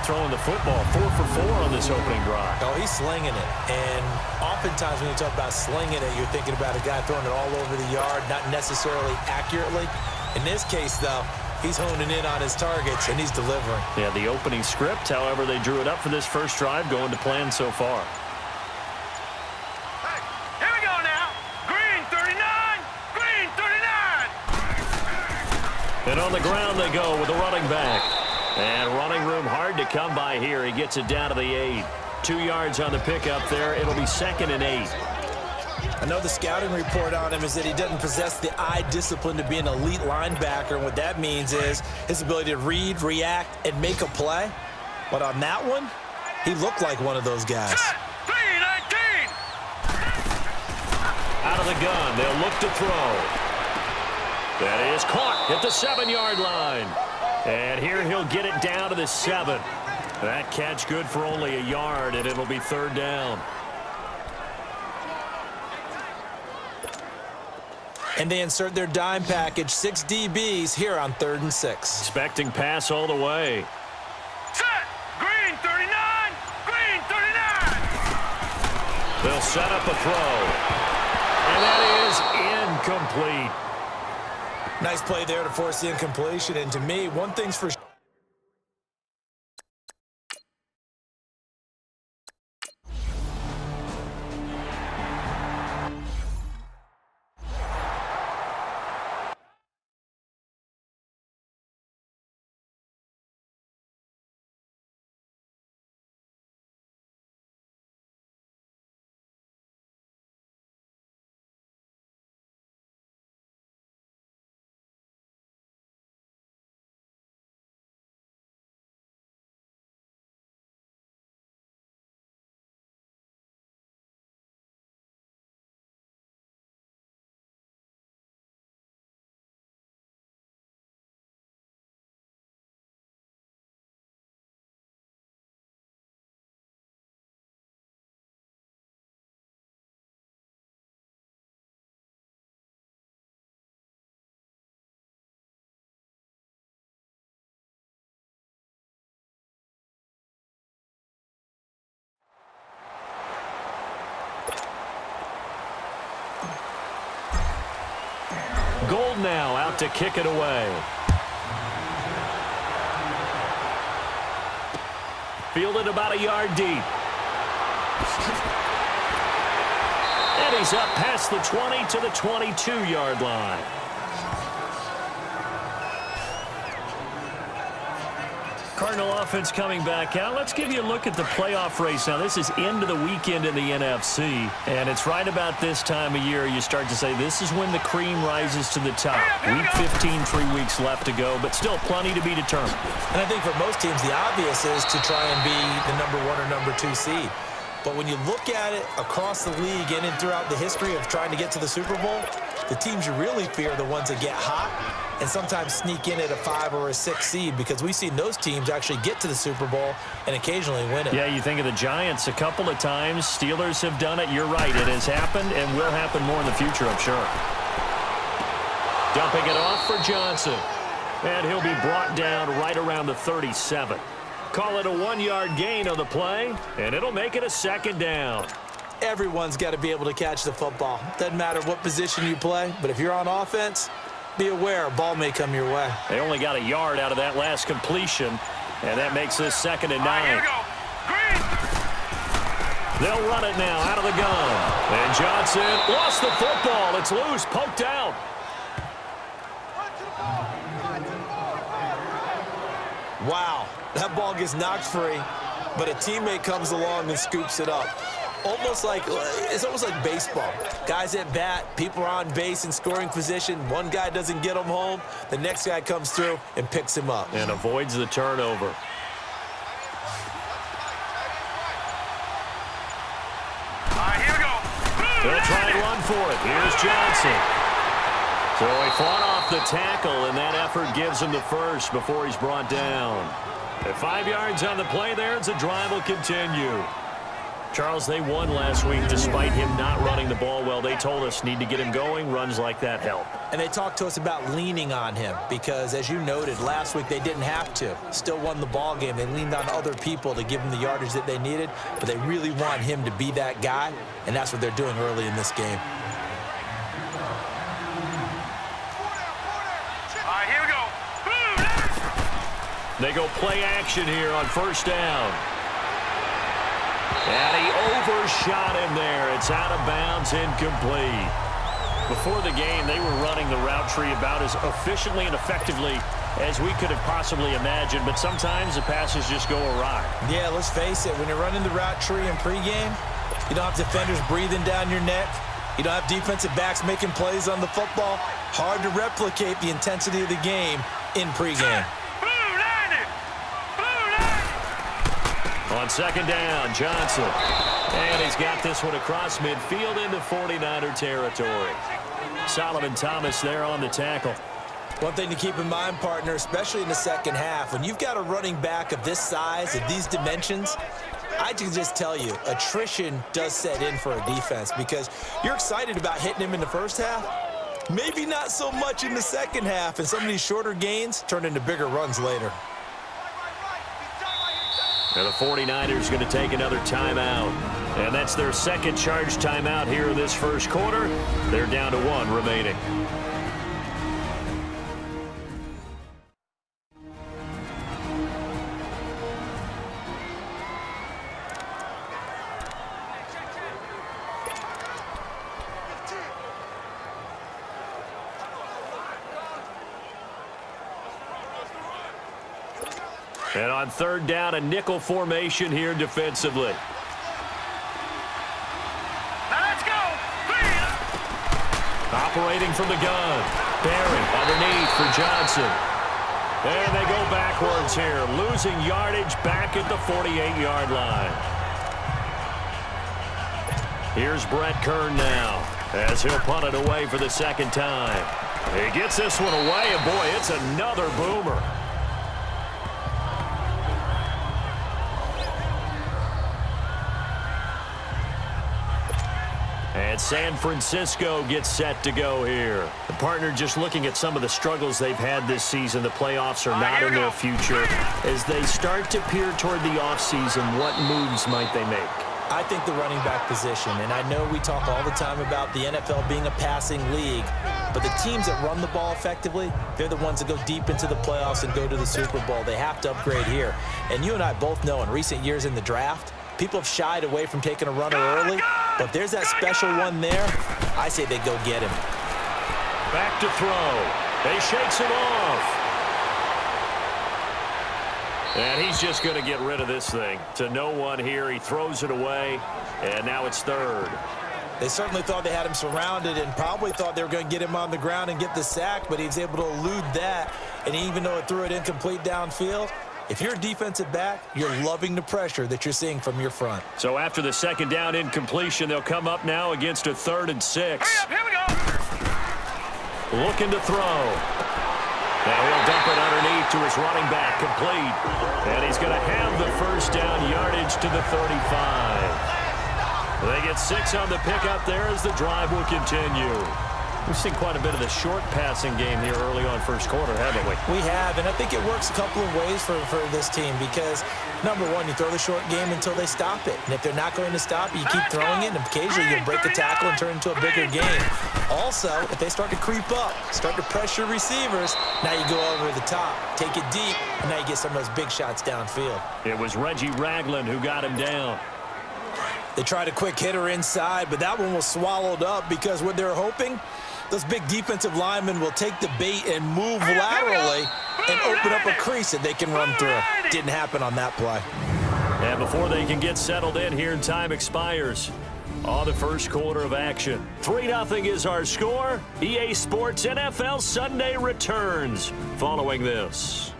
throwing the football. 4 for 4 on this opening drive. Oh, he's slinging it. And oftentimes when you talk about slinging it, you're thinking about a guy throwing it all over the yard, not necessarily accurately. In this case, though, he's honing in on his targets, and he's delivering. Yeah, the opening script, however, they drew it up for this first drive, going to plan so far. Hey, here we go now. Green 39, green 39. And on the ground they go with a running back. And running room hard to come by here. He gets it down to the 8. 2 yards on the pickup there. It'll be 2nd and 8. I know the scouting report on him is that he doesn't possess the eye discipline to be an elite linebacker. And what that means is his ability to read, react, and make a play. But on that one, he looked like one of those guys. Set, 319. Out of the gun, they'll look to throw. That is caught at the 7-yard line. And here he'll get it down to the 7. That catch good for only a yard, and it'll be 3rd down. And they insert their dime package, 6 DBs here on 3rd and 6. Expecting pass all the way. Set, green 39, green 39. They'll set up a throw. And that is incomplete. Nice play there to force the incompletion. And to me, one thing's for sure. Gold now out to kick it away. Fielded about a yard deep. And he's up past the 20 to the 22-yard line. Cardinal offense coming back out. Let's give you a look at the playoff race now. This is into the weekend in the NFC, and it's right about this time of year you start to say this is when the cream rises to the top. Week 15, 3 weeks left to go, but still plenty to be determined. And I think for most teams, the obvious is to try and be the number 1 or number 2 seed. But when you look at it across the league and throughout the history of trying to get to the Super Bowl, the teams you really fear are the ones that get hot and sometimes sneak in at a 5 or a 6 seed, because we've seen those teams actually get to the Super Bowl and occasionally win it. Yeah, you think of the Giants a couple of times. Steelers have done it. You're right. It has happened and will happen more in the future, I'm sure. Dumping it off for Johnson. And he'll be brought down right around the 37. Call it a 1-yard gain on the play, and it'll make it a 2nd down. Everyone's got to be able to catch the football. Doesn't matter what position you play, but if you're on offense, be aware a ball may come your way. They only got a yard out of that last completion, and that makes this 2nd and 9. Here we go. Green. They'll run it now out of the gun. And Johnson lost the football. It's loose, poked out. Wow, that ball gets knocked free, but a teammate comes along and scoops it up. It's almost like baseball. Guys at bat, people are on base in scoring position. One guy doesn't get him home. The next guy comes through and picks him up. And avoids the turnover. Here we go. They'll try and run for it. Here's Johnson. So he fought off the tackle, and that effort gives him the first before he's brought down. At 5 yards on the play there, the drive will continue. Charles, they won last week despite him not running the ball well. They told us need to get him going. Runs like that help. And they talked to us about leaning on him because, as you noted, last week they didn't have to. Still won the ball game. They leaned on other people to give them the yardage that they needed, but they really want him to be that guy, and that's what they're doing early in this game. All right, here we go. They go play action here on first down. And he overshot him there. It's out of bounds, incomplete. Before the game, they were running the route tree about as efficiently and effectively as we could have possibly imagined, but sometimes the passes just go awry. Yeah, let's face it, when you're running the route tree in pregame, you don't have defenders breathing down your neck. You don't have defensive backs making plays on the football. Hard to replicate the intensity of the game in pregame. On second down, Johnson. And he's got this one across midfield into 49er territory. Solomon Thomas there on the tackle. One thing to keep in mind, partner, especially in the second half, when you've got a running back of this size, of these dimensions, I can just tell you, attrition does set in for a defense because you're excited about hitting him in the first half. Maybe not so much in the second half, and some of these shorter gains turn into bigger runs later. And the 49ers going to take another timeout. And that's their second charge timeout here in this first quarter. They're down to one remaining. And on third down, a nickel formation here defensively. Now let's go. Operating from the gun. Barry underneath for Johnson. And they go backwards here, losing yardage back at the 48-yard line. Here's Brett Kern now as he'll punt it away for the second time. He gets this one away, and boy, it's another boomer. And San Francisco gets set to go here. The partner just looking at some of the struggles they've had this season. The playoffs are not in their future. As they start to peer toward the offseason, what moves might they make? I think the running back position, and I know we talk all the time about the NFL being a passing league, but the teams that run the ball effectively, they're the ones that go deep into the playoffs and go to the Super Bowl. They have to upgrade here. And you and I both know in recent years in the draft, people have shied away from taking a runner early, but if there's that special one there, I say they go get him. Back to throw. He shakes it off. And he's just going to get rid of this thing. To no one here, he throws it away, and now it's third. They certainly thought they had him surrounded and probably thought they were going to get him on the ground and get the sack, but he was able to elude that, and even though it threw it incomplete downfield, if you're a defensive back, you're loving the pressure that you're seeing from your front. So after the second down incompletion, they'll come up now against a 3rd and 6. Here we go. Looking to throw. Now he'll dump it underneath to his running back, complete. And he's going to have the first down yardage to the 35. They get 6 on the pickup there as the drive will continue. We've seen quite a bit of the short passing game here early on first quarter, haven't we? We have, and I think it works a couple of ways for this team because, number one, you throw the short game until they stop it. And if they're not going to stop it, you keep throwing it, and occasionally you'll break a tackle and turn it into a bigger game. Also, if they start to creep up, start to pressure receivers, now you go over the top, take it deep, and now you get some of those big shots downfield. It was Reggie Ragland who got him down. They tried a quick hitter inside, but that one was swallowed up because what they're hoping, those big defensive linemen will take the bait and move laterally and open up a crease that they can run through. Didn't happen on that play. And before they can get settled in here, time expires on the first quarter of action. 3-0 is our score. EA Sports NFL Sunday returns following this.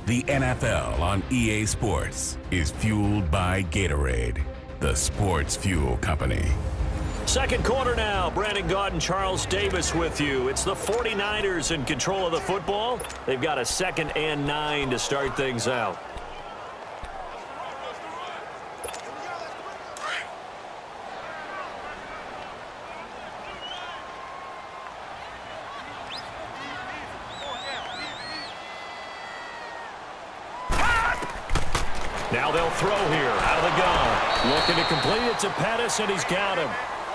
The NFL on EA Sports is fueled by Gatorade, the sports fuel company. Second quarter now. Brandon Gaud and Charles Davis with you. It's the 49ers in control of the football. They've got a 2nd and 9 to start things out. Now they'll throw here out of the gun. Looking to complete it to Pettis, and he's got him.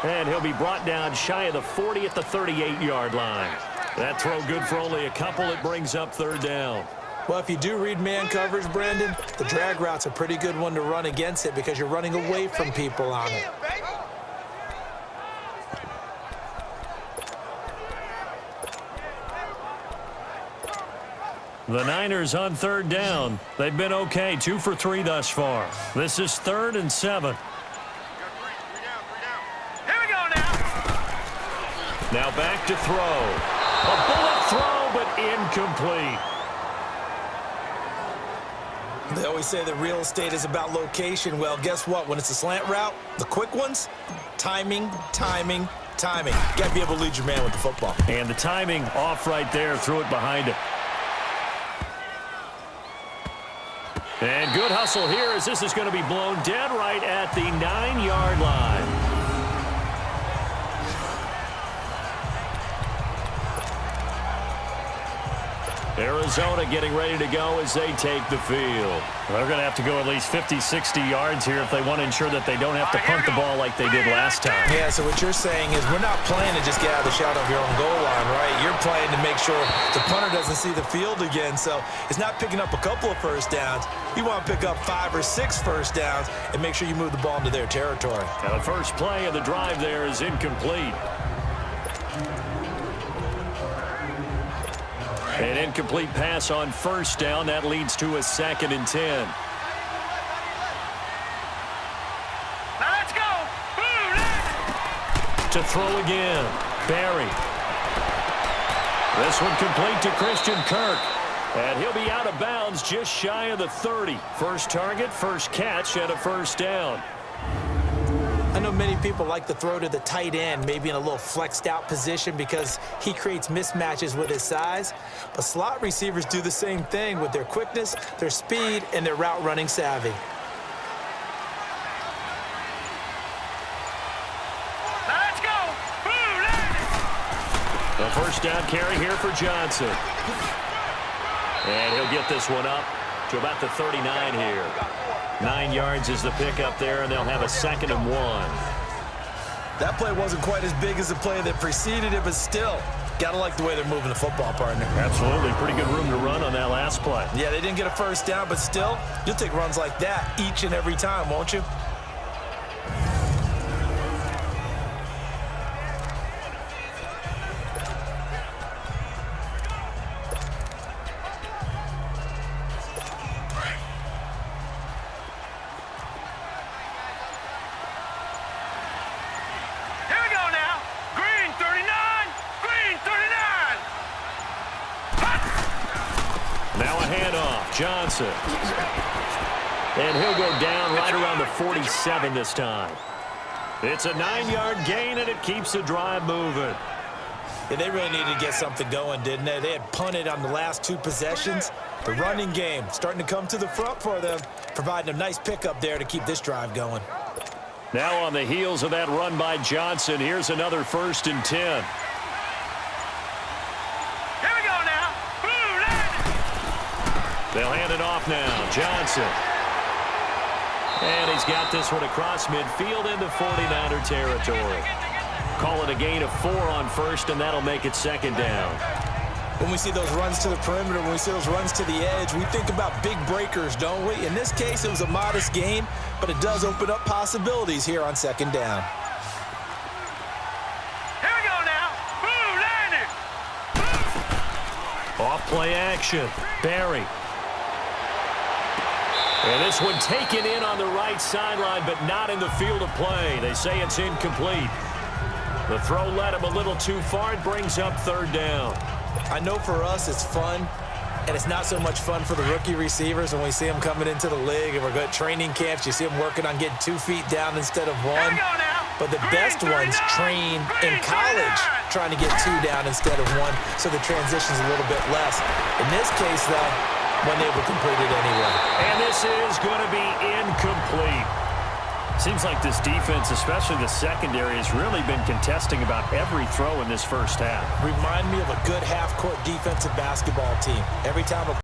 And he'll be brought down shy of the 40 at the 38-yard line. That throw good for only a couple. It brings up 3rd down. Well, if you do read man coverage, Brandon, the drag route's a pretty good one to run against it because you're running away from people on it. The Niners on 3rd down. They've been okay, 2 for 3 thus far. This is 3rd and 7. Here we go now. Now back to throw. A bullet throw, but incomplete. They always say that real estate is about location. Well, guess what? When it's a slant route, the quick ones, timing, timing, timing. You got to be able to lead your man with the football. And the timing off right there. Threw it behind him. And good hustle here as this is going to be blown dead right at the 9-yard line. Arizona getting ready to go as they take the field. They're going to have to go at least 50, 60 yards here if they want to ensure that they don't have to punt the ball like they did last time. Yeah, so what you're saying is we're not playing to just get out of the shadow of your own goal line, right? You're playing to make sure the punter doesn't see the field again. So it's not picking up a couple of first downs. You want to pick up 5 or 6 first downs and make sure you move the ball into their territory. Now the first play of the drive there is incomplete. An incomplete pass on first down. That leads to a 2nd and 10. Now let's go. To throw again. Barry. This one complete to Christian Kirk. And he'll be out of bounds just shy of the 30. First target, first catch, and a first down. I know many people like to throw to the tight end, maybe in a little flexed out position because he creates mismatches with his size. But slot receivers do the same thing with their quickness, their speed, and their route running savvy. Let's go. The first down carry here for Johnson. And he'll get this one up to about the 39 here. 9 yards is the pickup there, and they'll have a 2nd and 1. That play wasn't quite as big as the play that preceded it, but still, got to like the way they're moving the football, partner. Absolutely. Pretty good room to run on that last play. Yeah, they didn't get a first down, but still, you'll take runs like that each and every time, won't you? Johnson. And he'll go down right around the 47 this time. It's a 9-yard gain, and it keeps the drive moving. Yeah, they really needed to get something going, didn't they? They had punted on the last 2 possessions. The running game starting to come to the front for them, providing a nice pickup there to keep this drive going. Now on the heels of that run by Johnson, here's another 1st and 10. They'll hand it off now. Johnson. And he's got this one across midfield into 49er territory. Call it a gain of 4 on first, and that'll make it 2nd down. When we see those runs to the perimeter, when we see those runs to the edge, we think about big breakers, don't we? In this case, it was a modest gain, but it does open up possibilities here on 2nd down. Here we go now. Off play action. Barry. And this one taken in on the right sideline, but not in the field of play. They say it's incomplete. The throw led him a little too far. It brings up 3rd down. I know for us it's fun, and it's not so much fun for the rookie receivers when we see them coming into the league and we're good training camps. You see them working on getting 2 feet down instead of 1. Here we go now. but the best ones train in college trying to get 2 down instead of 1, so the transition's a little bit less. In this case, though, when they were completed anyway. And this is going to be incomplete. Seems like this defense, especially the secondary, has really been contesting about every throw in this first half. Remind me of a good half-court defensive basketball team. Every time a